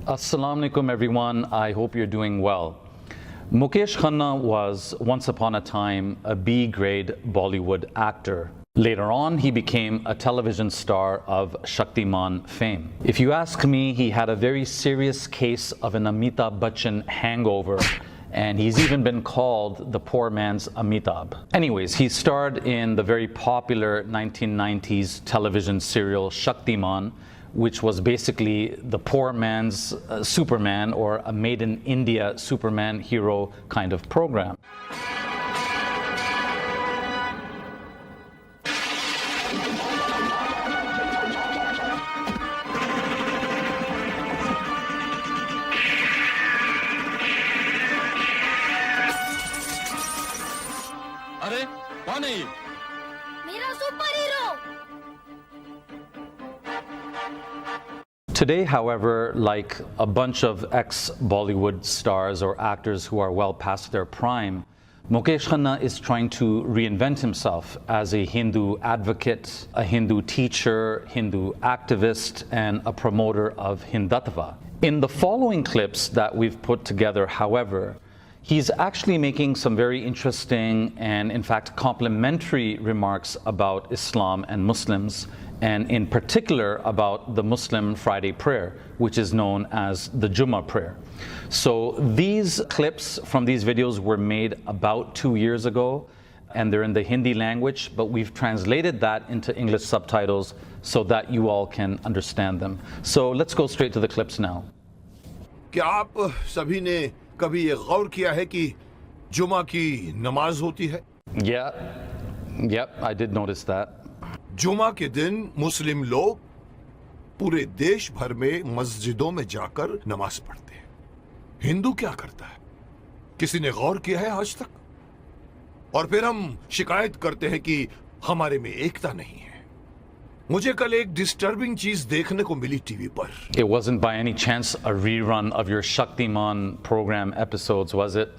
Assalamu alaikum everyone, I hope you're doing well. Mukesh Khanna was once upon a time a B-grade Bollywood actor. Later on, he became a television star of Shaktiman fame. If you ask me, he had a very serious case of an Amitabh Bachchan hangover, and he's even been called the poor man's Amitabh. Anyways, he starred in the very popular 1990s television serial Shaktiman, which was basically the poor man's Superman, or a made in India Superman hero kind of program. अरे कौन है ये? मेरा super hero. Today, however, like a bunch of ex-Bollywood stars or actors who are well past their prime, Mukesh Khanna is trying to reinvent himself as a Hindu advocate, a Hindu teacher, Hindu activist, and a promoter of hindutva. In the following clips that we've put together, however, he's actually making some very interesting and, in fact, complimentary remarks about Islam and Muslims, and in particular about the Muslim Friday prayer, which is known as the Jumu prayer. So these clips from these videos were made about 2 years ago, and they're in the Hindi language, but we've translated that into English subtitles so that you all can understand them. So let's go straight to the clips now. क्या आप सभी ने कभी ये गौर किया है कि जुमा की नमाज होती है? Yep, I did notice that. जुमा के दिन मुस्लिम लोग पूरे देश भर में मस्जिदों में जाकर नमाज पढ़ते हैं। हिंदू क्या करता है? किसी ने गौर किया है आज तक? और फिर हम शिकायत करते हैं कि हमारे में एकता नहीं है। मुझे कल एक डिस्टर्बिंग चीज देखने को मिली टीवी पर। It wasn't by any chance a rerun of your Shaktiman program episodes, was it?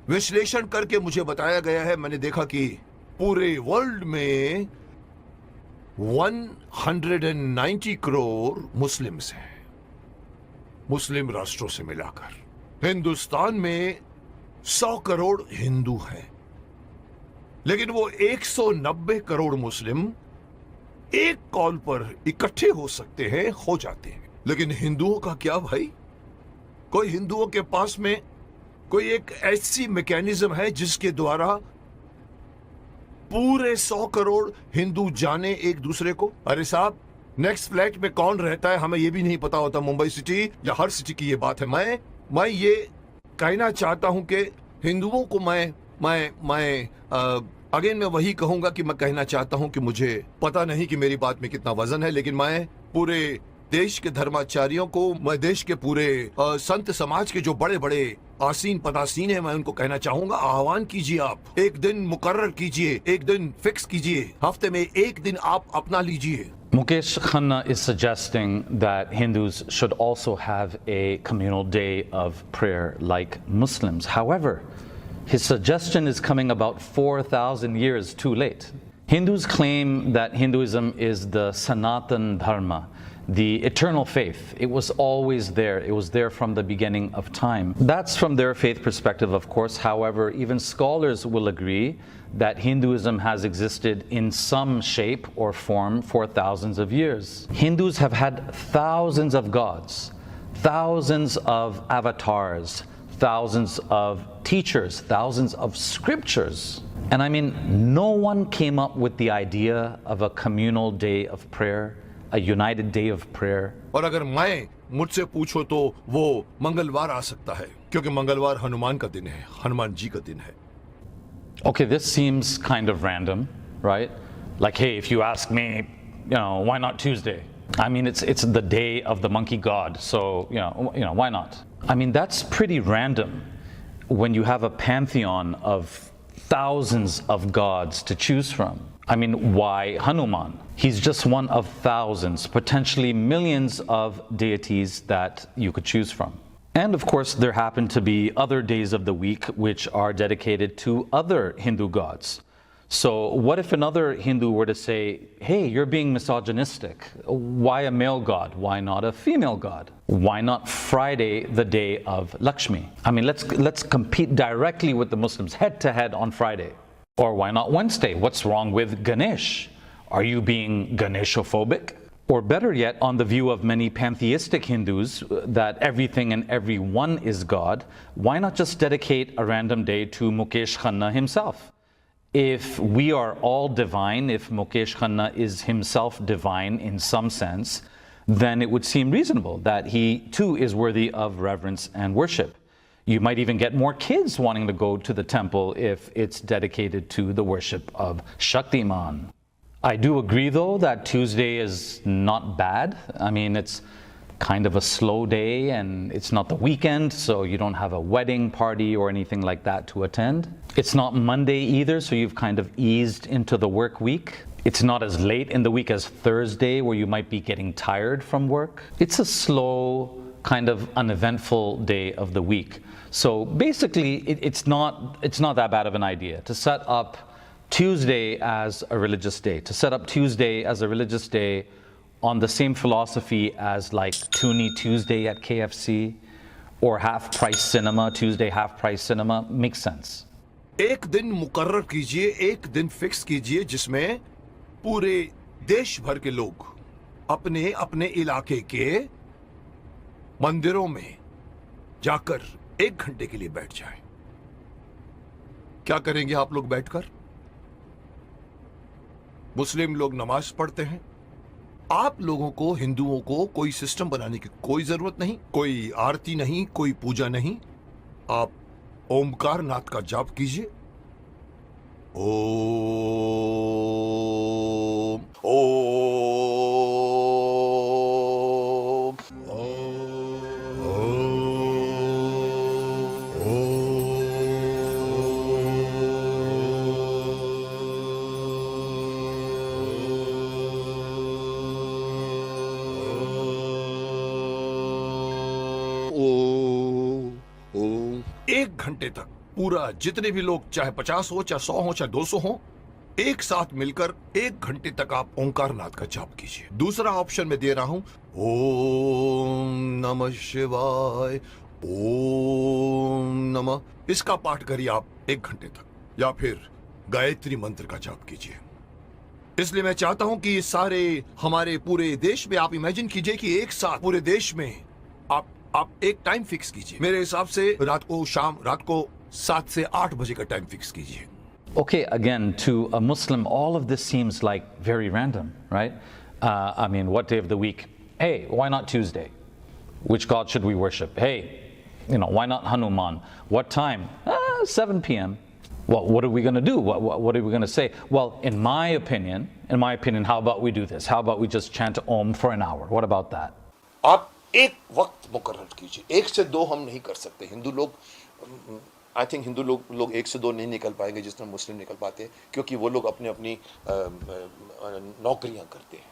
विश्लेषण करके मुझे बताया गया है, मैंने देखा कि पूरे वर्ल्ड में 190 करोड़ मुस्लिम्स हैं, मुस्लिम राष्ट्रों से मिलाकर। हिंदुस्तान में 100 करोड़ हिंदू हैं, लेकिन वो 190 करोड़ मुस्लिम एक कॉल पर इकट्ठे हो सकते हैं, हो जाते हैं। लेकिन हिंदुओं का क्या भाई? कोई हिंदुओं के पास में कोई एक ऐसी मैकेनिज्म है जिसके द्वारा पूरे 100 करोड़ हिंदू जाने एक दूसरे को? अरे साहब, नेक्स्ट फ्लैट में कौन रहता है हमें ये भी नहीं पता होता। मुंबई सिटी या हर सिटी की ये बात है। मैं ये कहना चाहता हूं कि हिंदुओं को अगेन मैं वही कहूंगा कि मैं कहना चाहता हूं कि मुझे पता नहीं कि मेरी बात में कितना वजन है, लेकिन मैं पूरे देश के धर्माचार्यों को, मैं देश के पूरे संत समाज के जो बड़े बड़े आसीन पदासीन है, मैं उनको कहना चाहूंगा, आह्वान कीजिए, आप एक दिन मुकर्रर कीजिए, एक दिन फिक्स कीजिए, हफ्ते में एक दिन आप अपना लीजिए। Mukesh Khanna is suggesting that Hindus should also have a communal day of prayer like Muslims. However, his suggestion is coming about 4,000 years too late. Hindus claim that Hinduism is the Sanatan Dharma, the eternal faith. It was always there. It was there from the beginning of time. That's from their faith perspective, of course. However, even scholars will agree that Hinduism has existed in some shape or form for thousands of years. Hindus have had thousands of gods, thousands of avatars, thousands of teachers, thousands of scriptures. And I mean, no one came up with the idea of a communal day of prayer, a united day of prayer. और अगर मैं मुझसे पूछो तो वो मंगलवार आ सकता है, क्योंकि मंगलवार हनुमान का दिन है, हनुमान जी का दिन है। Okay, this seems kind of random, right? Like, hey, if you ask me, why not Tuesday? I mean, it's the day of the monkey god, so why not? I mean, that's pretty random when you have a pantheon of thousands of gods to choose from. I mean, why Hanuman? He's just one of thousands, potentially millions of deities that you could choose from. And of course, there happen to be other days of the week which are dedicated to other Hindu gods. So what if another Hindu were to say, hey, you're being misogynistic. Why a male god? Why not a female god? Why not Friday, the day of Lakshmi? I mean, let's compete directly with the Muslims head to head on Friday. Or why not Wednesday? What's wrong with Ganesh? Are you being Ganeshophobic? Or better yet, on the view of many pantheistic Hindus that everything and everyone is God, why not just dedicate a random day to Mukesh Khanna himself? If we are all divine, if Mukesh Khanna is himself divine in some sense, then it would seem reasonable that he too is worthy of reverence and worship. You might even get more kids wanting to go to the temple if it's dedicated to the worship of Shaktiman. I do agree though that Tuesday is not bad. I mean, it's kind of a slow day and it's not the weekend, so you don't have a wedding party or anything like that to attend. It's not Monday either, so you've kind of eased into the work week. It's not as late in the week as Thursday, where you might be getting tired from work. It's a slow, kind of uneventful day of the week. So basically, it's not that bad of an idea to set up Tuesday as a religious day, to set up Tuesday as a religious day on the same philosophy as like Toonie Tuesday at KFC or half price cinema, Tuesday half price cinema, makes sense. एक दिन मुकर्रर कीजिए, एक दिन fix कीजिए जिसमें पूरे देश भर के लोग अपने अपने इलाके के मंदिरों में जाकर 1 घंटे के लिए बैठ जाएं। क्या करेंगे आप लोग बैठकर? मुस्लिम लोग नमाज पढ़ते हैं। आप लोगों को, हिंदुओं को, कोई सिस्टम बनाने की कोई जरूरत नहीं, कोई आरती नहीं, कोई पूजा नहीं। आप ओमकार नाथ का जाप कीजिए। ओम ओम ओम। 1 घंटे तक पूरा जितने भी लोग, चाहे 50 हो, चाहे 100 हो, चाहे 200 हो, एक साथ मिलकर 1 घंटे तक आप ओंकार नाथ का जाप कीजिए। दूसरा ऑप्शन मैं दे रहा हूं, ओम नमः शिवाय, ओम नमः, इसका पाठ करिए आप 1 घंटे तक, या फिर गायत्री मंत्र का जाप कीजिए। इसलिए मैं चाहता हूं कि ये सारे हमारे पूरे देश में, आप इमेजिन कीजिए कि एक साथ पूरे देश में आप एक टाइम फिक्स कीजिए। मेरे हिसाब से रात को 7 से 8 बजे का टाइम फिक्स कीजिए। Okay, again, to a Muslim, all of this seems like very random, right? I mean, what day of the week? Hey, why not Tuesday? Which God should we worship? Hey, why not Hanuman? What time? 7 p.m. Well, what are we going to do? What are we going to say? Well, in my opinion, how about we do this? How about we just chant Om for an hour? What about that? आप एक वक्त मुकर्रर कीजिए। 1 से 2 हम नहीं कर सकते। हिंदू लोग, आई थिंक हिंदू लोग 1 से 2 नहीं निकल पाएंगे जिस तरह मुस्लिम निकल पाते हैं, क्योंकि वो लोग अपनी अपनी नौकरियां करते हैं।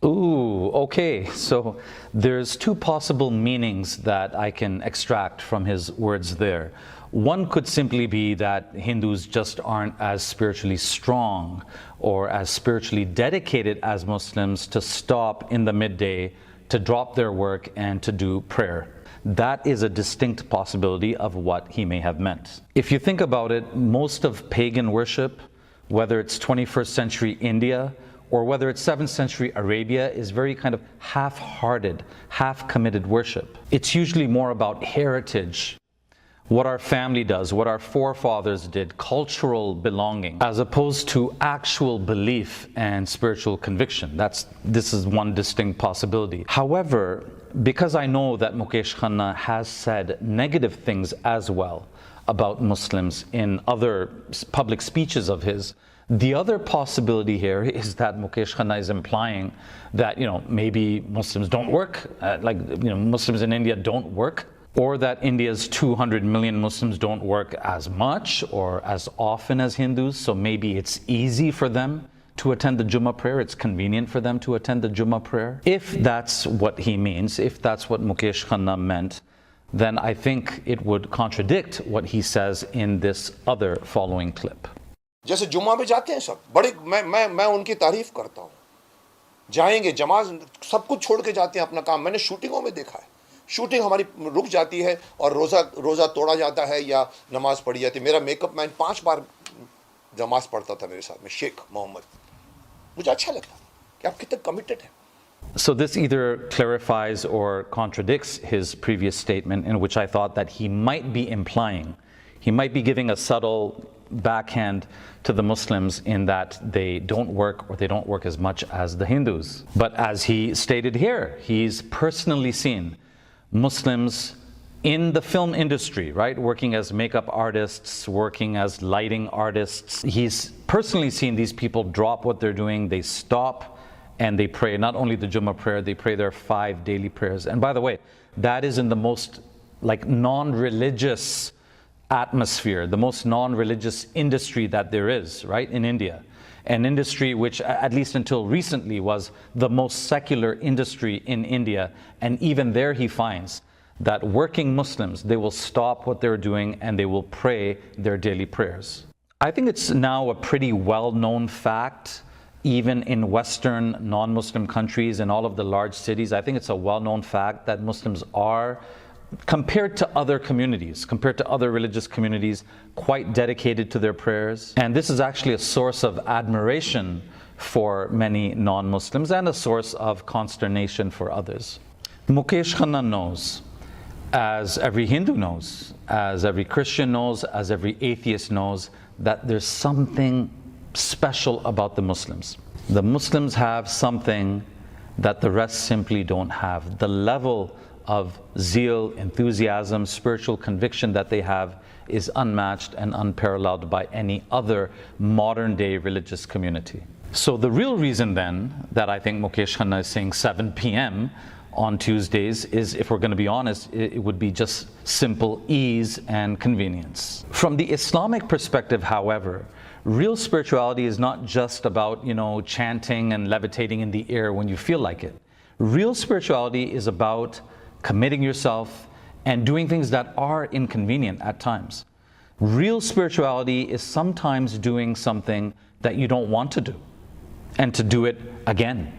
Ooh, okay. So there's 2 possible meanings that I can extract from his words there. One could simply be that Hindus just aren't as spiritually strong or as spiritually dedicated as Muslims to stop in the midday, to drop their work and to do prayer. That is a distinct possibility of what he may have meant. If you think about it, most of pagan worship, whether it's 21st century India or whether it's 7th century Arabia, is very kind of half-hearted, half-committed worship. It's usually more about heritage, what our family does, what our forefathers did, cultural belonging, as opposed to actual belief and spiritual conviction. This is one distinct possibility. However, because I know that Mukesh Khanna has said negative things as well about Muslims in other public speeches of his, the other possibility here is that Mukesh Khanna is implying that, maybe Muslims don't work, Muslims in India don't work, or that India's 200 million Muslims don't work as much or as often as Hindus, so maybe it's easy for them to attend the Jummah prayer, it's convenient for them to attend the Jummah prayer. If that's what he means, if that's what Mukesh Khanna meant, then I think it would contradict what he says in this other following clip. जैसे जुम्मा में जाते हैं सब बड़े, मैं उनकी तारीफ करता हूँ, जाएंगे जमात सब कुछ छोड़ के जाते हैं अपना काम। मैंने शूटिंगों में देखा है, शूटिंग हमारी रुक जाती है और रोज़ा तोड़ा जाता है या नमाज पढ़ी जाती है। मेरा मेकअप मैन 5 बार नमाज पढ़ता था मेरे साथ में, शेख मोहम्मद। मुझे अच्छा लगता कि आप कितने कमिटेड हैं। So this either clarifies or contradicts his previous statement, in which I thought that he might be implying, he might be giving a subtle backhand to the Muslims in that they don't work, or they don't work as much as the Hindus. But as he stated here, he's personally seen Muslims in the film industry, right, working as makeup artists, working as lighting artists. He's personally seen these people drop what they're doing, they stop, and they pray not only the Jummah prayer, they pray their 5 daily prayers. And by the way, that is in the most like non-religious atmosphere, the most non-religious industry that there is, right, in India. An industry which, at least until recently, was the most secular industry in India. And even there he finds that working Muslims, they will stop what they're doing and they will pray their daily prayers. I think it's now a pretty well-known fact, even in Western non-Muslim countries and all of the large cities. I think it's a well-known fact that Muslims are, compared to other communities, compared to other religious communities, quite dedicated to their prayers. And this is actually a source of admiration for many non-Muslims and a source of consternation for others. Mukesh Khanna knows, as every Hindu knows, as every Christian knows, as every atheist knows, that there's something special about the Muslims. The Muslims have something that the rest simply don't have. The level of zeal, enthusiasm, spiritual conviction that they have is unmatched and unparalleled by any other modern day religious community. So the real reason then that I think Mukesh Khanna is saying 7 p.m. on Tuesdays is, if we're going to be honest, it would be just simple ease and convenience. From the Islamic perspective, however, real spirituality is not just about, chanting and levitating in the air when you feel like it. Real spirituality is about committing yourself and doing things that are inconvenient at times. Real spirituality is sometimes doing something that you don't want to do, and to do it again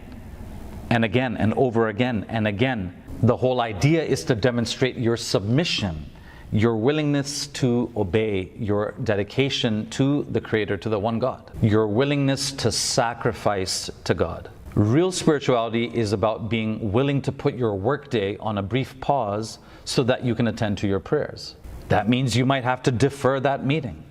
and again and over again and again. The whole idea is to demonstrate your submission, your willingness to obey, your dedication to the Creator, to the one God, your willingness to sacrifice to God. Real spirituality is about being willing to put your workday on a brief pause so that you can attend to your prayers. That means you might have to defer that meeting.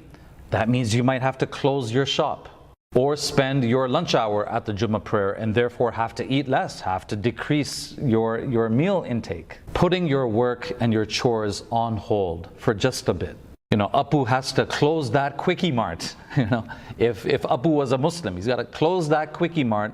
That means you might have to close your shop or spend your lunch hour at the Jummah prayer and therefore have to eat less, have to decrease your meal intake. Putting your work and your chores on hold for just a bit. Apu has to close that quickie mart. If Apu was a Muslim, he's got to close that quickie mart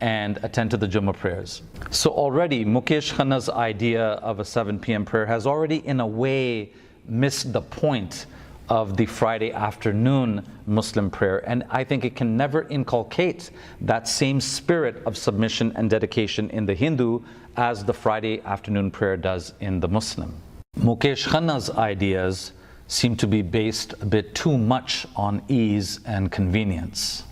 and attend to the Jummah prayers. So already Mukesh Khanna's idea of a 7 p.m. prayer has already in a way missed the point of the Friday afternoon Muslim prayer, and I think it can never inculcate that same spirit of submission and dedication in the Hindu as the Friday afternoon prayer does in the Muslim. Mukesh Khanna's ideas seem to be based a bit too much on ease and convenience.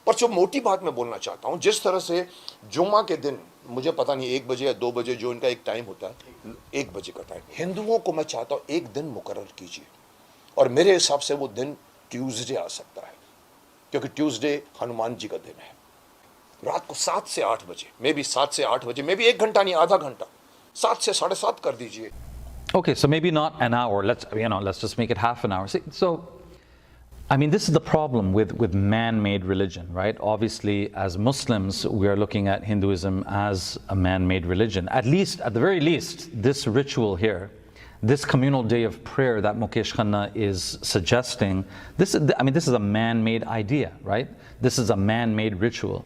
पर जो मोटी बात मैं बोलना चाहता हूँ, जिस तरह से जुम्मा के दिन, मुझे पता नहीं 1 बजे या 2 बजे जो इनका एक टाइम होता है, 1 बजे का टाइम, हिंदुओं को मैं चाहता हूँ एक दिन मुकर्रर कीजिए, और मेरे हिसाब से वो दिन ट्यूसडे आ सकता है, क्योंकि ट्यूसडे हनुमान जी का दिन है। रात को 7 से 8 बजे, मे बी 7 से 8 बजे, मे बी 1 घंटा नहीं, आधा घंटा, 7 से 7:30 कर दीजिए. Okay, so maybe not an hour. Let's just make it half an hour. So, I mean, this is the problem with man-made religion, right? Obviously, as Muslims, we are looking at Hinduism as a man-made religion. At the very least, this ritual here, this communal day of prayer that Mukesh Khanna is suggesting, this is a man-made idea, right? This is a man-made ritual.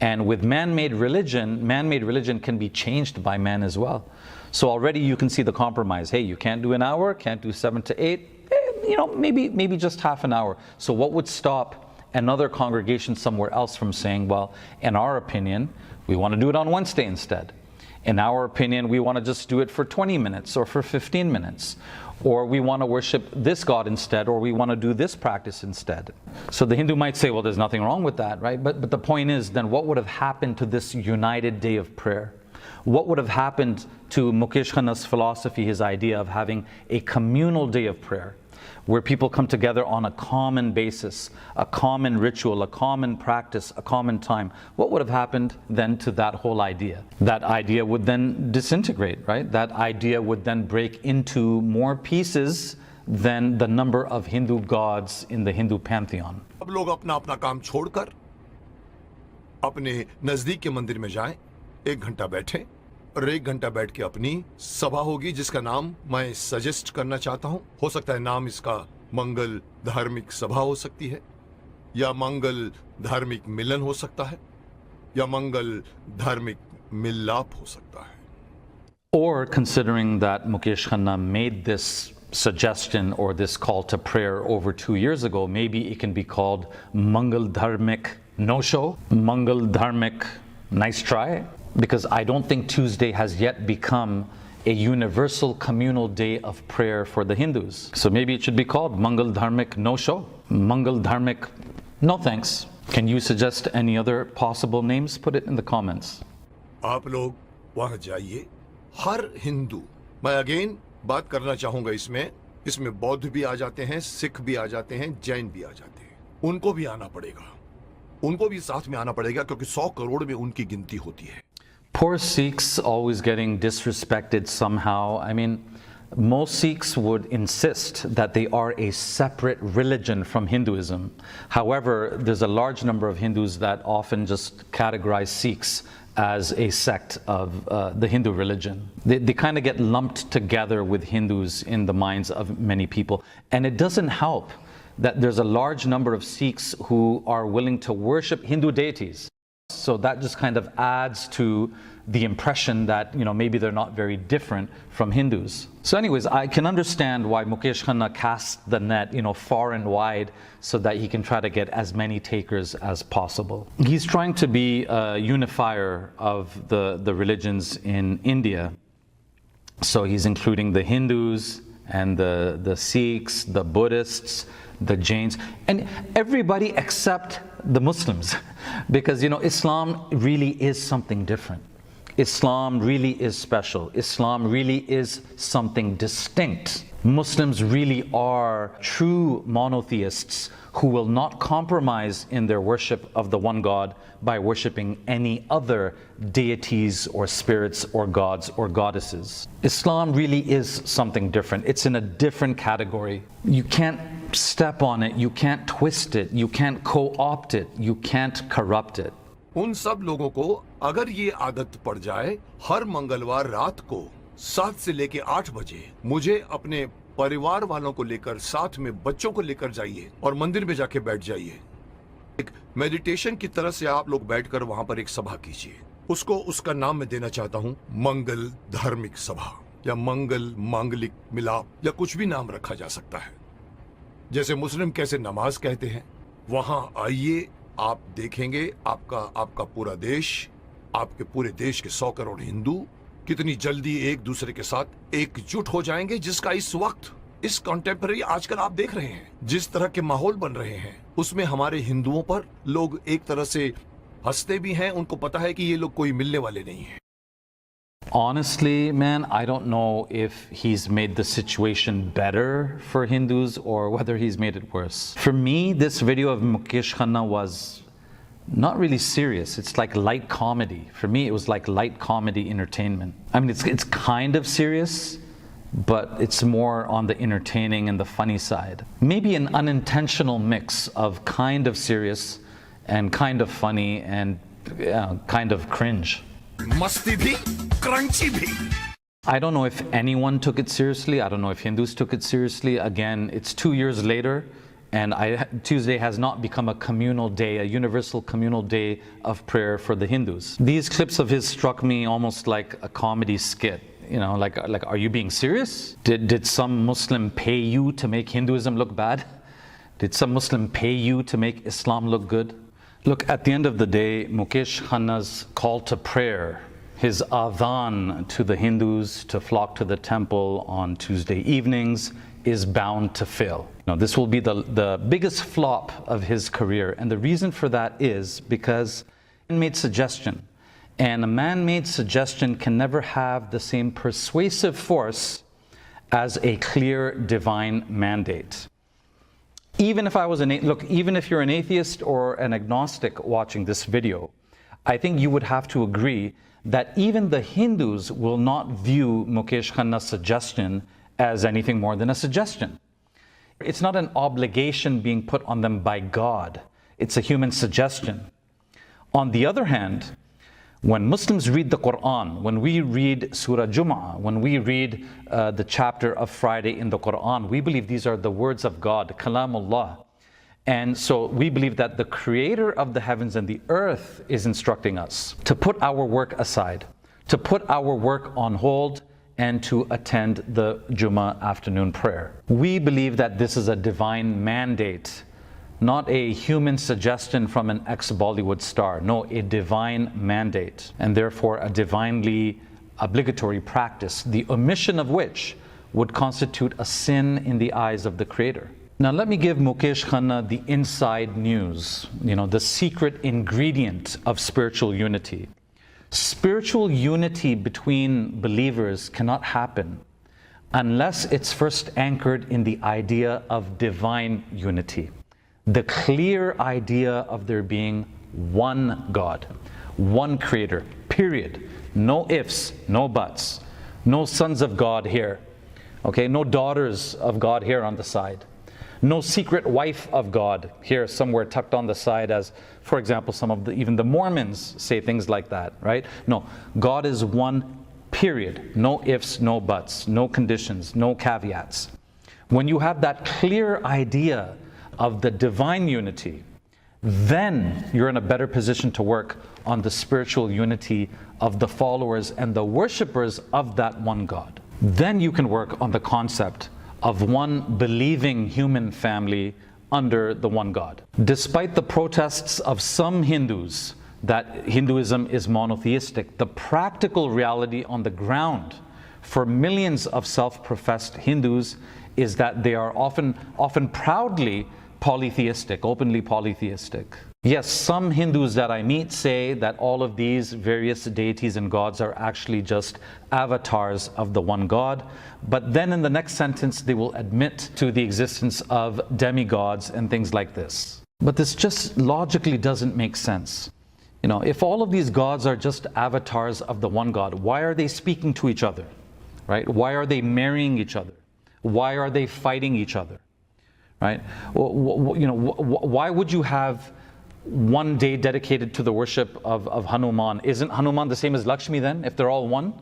And with man-made religion can be changed by man as well. So already you can see the compromise. Hey, you can't do an hour, can't do 7 to 8, maybe just half an hour. So what would stop another congregation somewhere else from saying, well, in our opinion, we want to do it on Wednesday instead. In our opinion, we want to just do it for 20 minutes or for 15 minutes. Or we want to worship this God instead, or we want to do this practice instead. So the Hindu might say, well, there's nothing wrong with that, right? But the point is, then what would have happened to this united day of prayer? What would have happened to Mukesh Khanna's philosophy, his idea of having a communal day of prayer, where people come together on a common basis, a common ritual, a common practice, a common time? What would have happened then to that whole idea? That idea would then disintegrate, right? That idea would then break into more pieces than the number of Hindu gods in the Hindu pantheon. अब लोग अपना अपना काम छोड़कर अपने नजदीक के मंदिर में जाएं, 1 घंटा बैठें और 1 घंटा बैठ के अपनी सभा होगी जिसका नाम मैं सजेस्ट करना चाहता हूं। हो सकता है नाम इसका मंगल धार्मिक सभा हो सकती है, या मंगल धार्मिक मिलन हो सकता है, या मंगल धार्मिक मिलाप हो सकता है। Or considering that Mukesh Khanna made this suggestion or this call to prayer over 2 years ago, maybe it can be called Mangal Dharmic no-show, Mangal Dharmic nice try, because I don't think Tuesday has yet become a universal communal day of prayer for the Hindus. So maybe it should be called Mangal Dharmic no-show, Mangal Dharmic no thanks. Can you suggest any other possible names? Put it in the comments. आप लोग वहां जाइए, हर हिंदू, मैं again बात करना चाहूंगा इसमें बौद्ध भी आ जाते हैं, सिख भी आ जाते हैं, जैन भी आ जाते हैं, उनको भी आना पड़ेगा, उनको भी साथ में आना पड़ेगा क्योंकि 100 करोड़ में उनकी गिनती होती है। Poor Sikhs always getting disrespected somehow. I mean, most Sikhs would insist that they are a separate religion from Hinduism. However, there's a large number of Hindus that often just categorize Sikhs as a sect of the Hindu religion. They kind of get lumped together with Hindus in the minds of many people. And it doesn't help that there's a large number of Sikhs who are willing to worship Hindu deities. So that just kind of adds to the impression that, you know, maybe they're not very different from Hindus. So anyways, I can understand why Mukesh Khanna cast the net, you know, far and wide so that he can try to get as many takers as possible. He's trying to be a unifier of the religions in India. So he's including the Hindus and the Sikhs, the Buddhists, the Jains, and everybody except the Muslims, because, you know, Islam really is something different. Islam really is special. Islam really is something distinct. Muslims really are true monotheists who will not compromise in their worship of the one God by worshiping any other deities or spirits or gods or goddesses. Islam really is something different. It's in a different category. You can't step on it, you can't twist it, you can't co-opt it, you can't corrupt it. उन सब लोगों को अगर ये आदत पड़ जाए, हर मंगलवार रात को 7 से लेके 8 बजे मुझे अपने परिवार वालों को लेकर, साथ में बच्चों को लेकर जाइए और मंदिर में जाके बैठ जाइए। एक मेडिटेशन की तरह से आप लोग बैठकर वहां पर एक सभा कीजिए। उसका नाम मैं देना चाहता हूं मंगल धार्मिक सभा, या मंगल मांगलिक मिलाप, या कुछ भी नाम रखा जा सकता है। जैसे मुस्लिम कैसे नमाज कहते हैं, वहां आइए, आप देखेंगे आपका पूरा देश, आपके पूरे देश के 100 करोड़ हिंदू कितनी जल्दी एक दूसरे के साथ एकजुट हो जाएंगे, जिसका इस वक्त, इस कॉन्टेम्पररी आजकल आप देख रहे हैं जिस तरह के माहौल बन रहे हैं, उसमें हमारे हिंदुओं पर लोग एक तरह से हंसते भी हैं। उनको पता है कि ये लोग कोई मिलने वाले नहीं हैं। Honestly, man, I don't know if he's made the situation better for Hindus or whether he's made it worse. For me, this video of Mukesh Khanna was not really serious. It's like light comedy. For me, it was like light comedy entertainment. I mean, it's kind of serious, but it's more on the entertaining and the funny side. Maybe an unintentional mix of kind of serious and kind of funny and kind of cringe. मस्ती भी, crunchy भी। I don't know if anyone took it seriously. I don't know if Hindus took it seriously. Again, it's 2 years later, and Tuesday has not become a communal day, a universal communal day of prayer for the Hindus. These clips of his struck me almost like a comedy skit. You know, like are you being serious? Did some Muslim pay you to make Hinduism look bad? Did some Muslim pay you to make Islam look good? Look, at the end of the day, Mukesh Khanna's call to prayer, his adhan to the Hindus to flock to the temple on Tuesday evenings is bound to fail. Now, this will be the biggest flop of his career, and the reason for that is because a man-made suggestion, and a man-made suggestion can never have the same persuasive force as a clear divine mandate. Even if I was even if you're an atheist or an agnostic watching this video, I think you would have to agree that even the Hindus will not view Mukesh Khanna's suggestion as anything more than a suggestion. It's not an obligation being put on them by God. It's a human suggestion. On the other hand, when Muslims read the Quran, when we read Surah Jumu, when we read the chapter of Friday in the Quran, we believe these are the words of God, Kalamullah. And so we believe that the creator of the heavens and the earth is instructing us to put our work aside, to put our work on hold, and to attend the Jummah afternoon prayer. We believe that this is a divine mandate, not a human suggestion from an ex-Bollywood star. No, a divine mandate, and therefore a divinely obligatory practice, the omission of which would constitute a sin in the eyes of the Creator. Now let me give Mukesh Khanna the inside news, the secret ingredient of spiritual unity. Spiritual unity between believers cannot happen unless it's first anchored in the idea of divine unity. The clear idea of there being one God, one Creator, period. No ifs, no buts, no sons of God here, okay? No daughters of God here on the side. No secret wife of God here somewhere tucked on the side, as, for example, even the Mormons say things like that, right? No, God is one, period. No ifs, no buts, no conditions, no caveats. When you have that clear idea of the divine unity, then you're in a better position to work on the spiritual unity of the followers and the worshippers of that one God. Then you can work on the concept of one believing human family under the one God. Despite the protests of some Hindus that Hinduism is monotheistic, the practical reality on the ground for millions of self-professed Hindus is that they are often proudly polytheistic, openly polytheistic. Yes, some Hindus that I meet say that all of these various deities and gods are actually just avatars of the one God, but then in the next sentence they will admit to the existence of demigods and things like this. But this just logically doesn't make sense. If all of these gods are just avatars of the one God, why are they speaking to each other, right? Why are they marrying each other? Why are they fighting each other, right? Why would you have one day dedicated to the worship of Hanuman? Isn't Hanuman the same as Lakshmi then, if they're all one?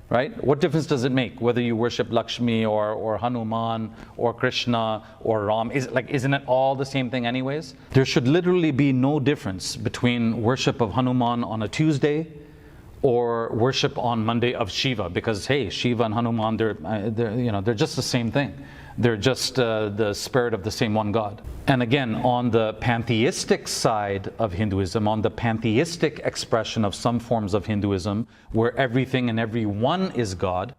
Right? What difference does it make whether you worship Lakshmi or Hanuman or Krishna or Ram? Isn't it all the same thing anyways? There should literally be no difference between worship of Hanuman on a Tuesday or worship on Monday of Shiva, because hey, Shiva and Hanuman, they're just the same thing. They're just the spirit of the same one God. And again, on the pantheistic side of Hinduism, on the pantheistic expression of some forms of Hinduism, where everything and everyone is God,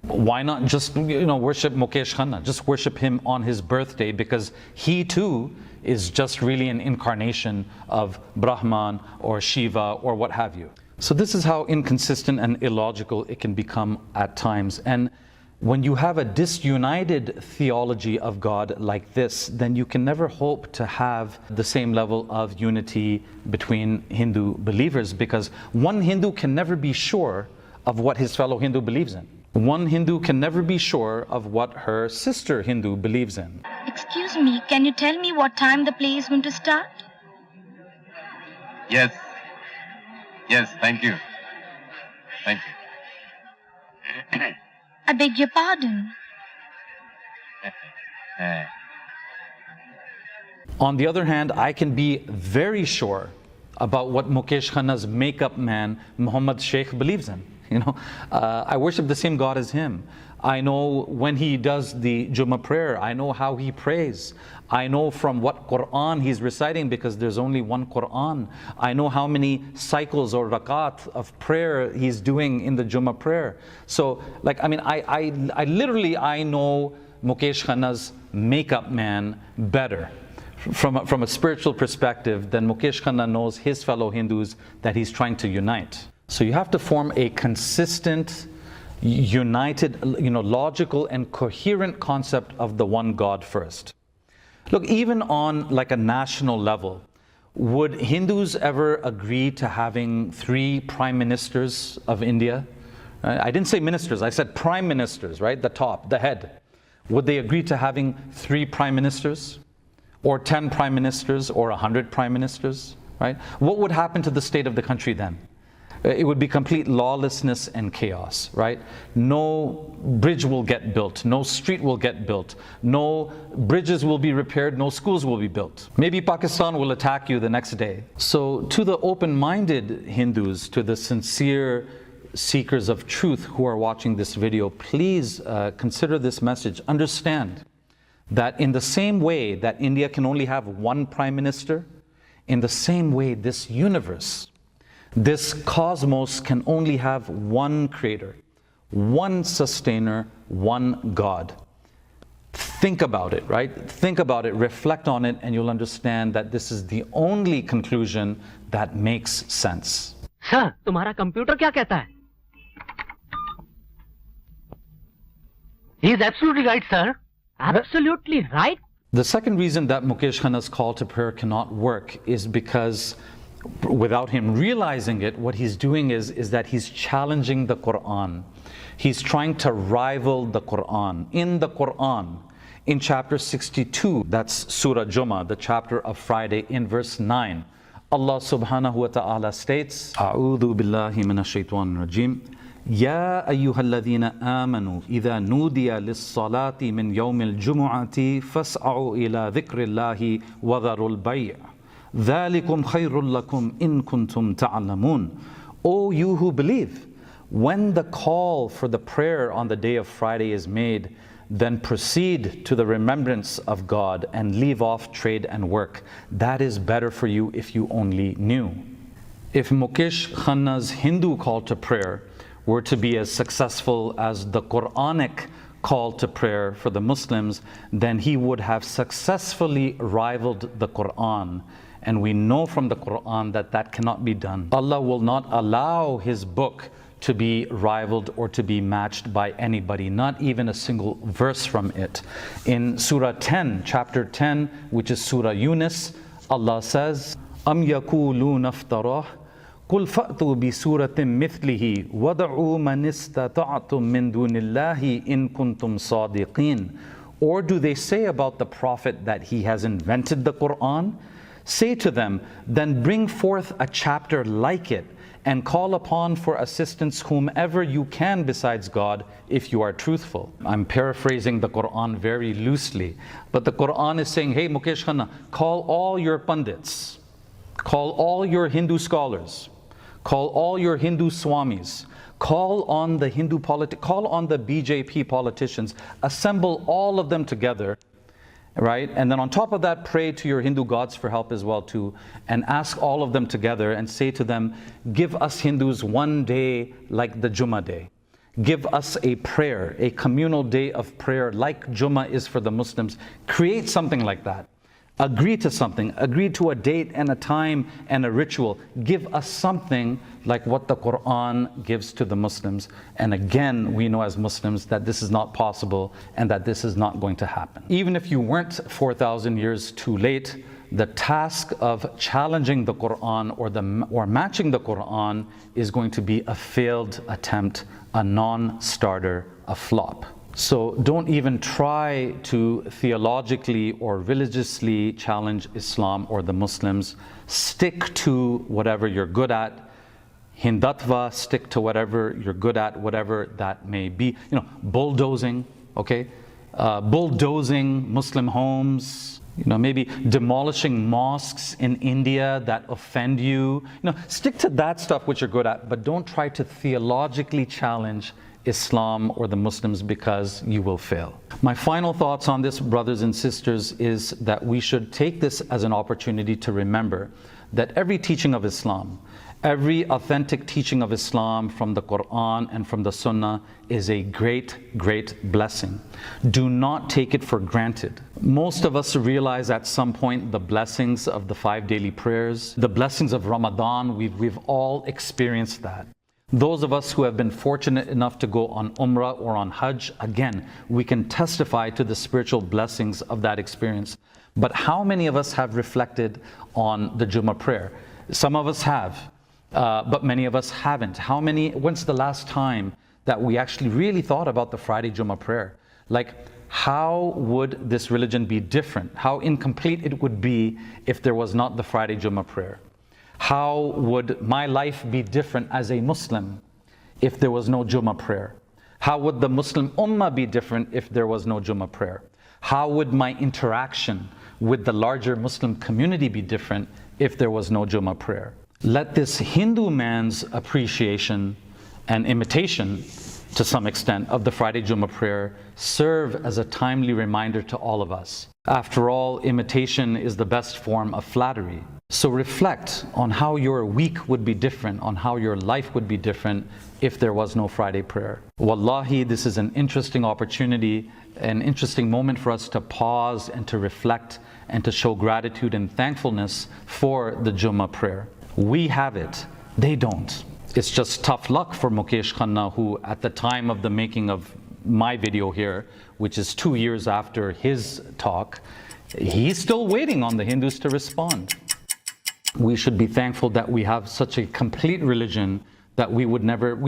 why not just worship Mukesh Khanna? Just worship him on his birthday, because he too is just really an incarnation of Brahman or Shiva or what have you. So this is how inconsistent and illogical it can become at times. And when you have a disunited theology of God like this, then you can never hope to have the same level of unity between Hindu believers, because one Hindu can never be sure of what his fellow Hindu believes in. One Hindu can never be sure of what her sister Hindu believes in. Excuse me, can you tell me what time the play is going to start? Yes. Yes, thank you. Thank you. I beg your pardon. On the other hand, I can be very sure about what Mukesh Khanna's makeup man, Muhammad Sheikh, believes in. I worship the same God as him. I know when he does the Jummah prayer, I know how he prays. I know from what Qur'an he's reciting, because there's only one Qur'an. I know how many cycles or rakat of prayer he's doing in the Jummah prayer. So, like, I mean, I literally know Mukesh Khanna's makeup man better from a spiritual perspective than Mukesh Khanna knows his fellow Hindus that he's trying to unite. So you have to form a consistent, united, logical and coherent concept of the one God first. Look, even on like a national level, would Hindus ever agree to having 3 prime ministers of India? I didn't say ministers, I said prime ministers, right? The top, the head. Would they agree to having 3 prime ministers? Or 10 prime ministers? Or 100 prime ministers? Right? What would happen to the state of the country then? It would be complete lawlessness and chaos, right? No bridge will get built, no street will get built, no bridges will be repaired, no schools will be built. Maybe Pakistan will attack you the next day. So to the open-minded Hindus, to the sincere seekers of truth who are watching this video, please consider this message. Understand that in the same way that India can only have one prime minister, in the same way this universe, this cosmos can only have one creator, one sustainer, one God. Think about it, right? Think about it, reflect on it, and you'll understand that this is the only conclusion that makes sense. Sir, तुम्हारा computer क्या कहता है? He is absolutely right, sir. Absolutely right. The second reason that Mukesh Khanna's call to prayer cannot work is because, without him realizing it, what he's doing is that he's challenging the Qur'an. He's trying to rival the Qur'an. In the Qur'an, in chapter 62, that's Surah Jummah, the chapter of Friday, in verse 9, Allah subhanahu wa ta'ala states, A'udhu billahi minash shaitanir rajim. يا أيها الذين آمنوا إذا نودي للصلاة من يوم الجمعة فاسعوا إلى ذكر الله وذروا البيع ذلكم خير لكم إن كنتم تعلمون. O you who believe, when the call for the prayer on the day of Friday is made, then proceed to the remembrance of God and leave off trade and work. That is better for you if you only knew. If Mukesh Khanna's Hindu call to prayer were to be as successful as the Qur'anic call to prayer for the Muslims, then he would have successfully rivaled the Qur'an. And we know from the Qur'an that that cannot be done. Allah will not allow His book to be rivaled or to be matched by anybody, not even a single verse from it. In Surah 10, chapter 10, which is Surah Yunus, Allah says, أَمْ يَقُولُونَ افْتَرَاهُ قُلْ فَأْتُوا بِسُورَةٍ مِثْلِهِ وَدَعُوا مَنِ اسْتَطَعْتُم مِّن دُونِ اللَّهِ إِن كُنتُمْ صَادِقِينَ. Or do they say about the Prophet that he has invented the Qur'an? Say to them, then bring forth a chapter like it and call upon for assistance whomever you can besides God, if you are truthful. I'm paraphrasing the Qur'an very loosely, but the Qur'an is saying, hey Mukesh Khanna, call all your pundits, call all your Hindu scholars, call all your Hindu swamis, call on the call on the BJP politicians, assemble all of them together, right? And then on top of that, pray to your Hindu gods for help as well too, and ask all of them together and say to them, give us Hindus one day like the Jummah day. Give us a prayer, a communal day of prayer like Jummah is for the Muslims. Create something like that. Agree to something, agree to a date and a time and a ritual. Give us something like what the Qur'an gives to the Muslims. And again, we know as Muslims that this is not possible and that this is not going to happen. Even if you weren't 4,000 years too late, the task of challenging the Qur'an or matching the Qur'an is going to be a failed attempt, a non-starter, a flop. So don't even try to theologically or religiously challenge Islam or the Muslims. Stick to whatever you're good at. Hindutva, stick to whatever you're good at, whatever that may be. You know, bulldozing, okay? Bulldozing Muslim homes, you know, maybe demolishing mosques in India that offend you. You know, stick to that stuff which you're good at, but don't try to theologically challenge Islam or the Muslims because you will fail. My final thoughts on this, brothers and sisters, is that we should take this as an opportunity to remember that every teaching of Islam, every authentic teaching of Islam from the Quran and from the Sunnah is a great, great blessing. Do not take it for granted. Most of us realize at some point the blessings of the 5 daily prayers, the blessings of Ramadan. We've all experienced that. Those of us who have been fortunate enough to go on Umrah or on Hajj, again, we can testify to the spiritual blessings of that experience. But how many of us have reflected on the Jummah prayer? Some of us have. But many of us haven't. When's the last time that we actually really thought about the Friday Jummah prayer? Like, how would this religion be different? How incomplete it would be if there was not the Friday Jummah prayer? How would my life be different as a Muslim if there was no Jummah prayer? How would the Muslim Ummah be different if there was no Jummah prayer? How would my interaction with the larger Muslim community be different if there was no Jummah prayer? Let this Hindu man's appreciation and imitation, to some extent, of the Friday Jummah prayer serve as a timely reminder to all of us. After all, imitation is the best form of flattery. So reflect on how your week would be different, on how your life would be different if there was no Friday prayer. Wallahi, this is an interesting opportunity, an interesting moment for us to pause and to reflect and to show gratitude and thankfulness for the Jummah prayer. We have it, they don't. It's just tough luck for Mukesh Khanna, who at the time of the making of my video here, which is 2 years after his talk, he's still waiting on the Hindus to respond. We should be thankful that we have such a complete religion that we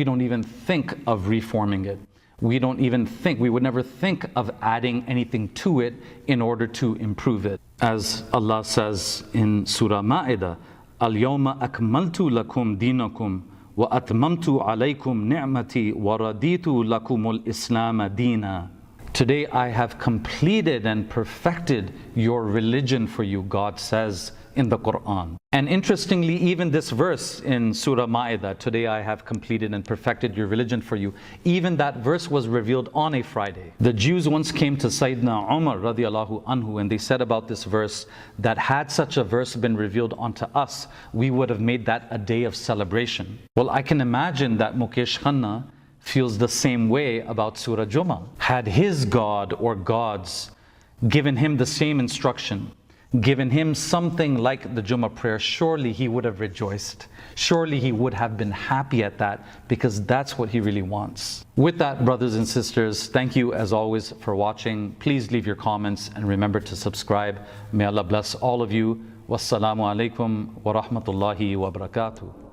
don't even think of reforming it. We would never think of adding anything to it in order to improve it. As Allah says in Surah Ma'idah, Al-yawma akmaltu lakum dinakum wa atmamtu alaykum ni'mati wa raditu lakumul Islam deena. Today I have completed and perfected your religion for you, God says in the Quran. And interestingly, even this verse in Surah Ma'idah, today I have completed and perfected your religion for you, even that verse was revealed on a Friday. The Jews once came to Sayyidina Umar radiallahu anhu and they said about this verse that had such a verse been revealed onto us, we would have made that a day of celebration. Well, I can imagine that Mukesh Khanna feels the same way about Surah Jummah. Had his God or gods given him the same instruction, given him something like the Jummah prayer, surely he would have rejoiced. Surely he would have been happy at that, because that's what he really wants. With that, brothers and sisters, thank you as always for watching. Please leave your comments and remember to subscribe. May Allah bless all of you. Wassalamu alaikum wa rahmatullahi wa barakatuh.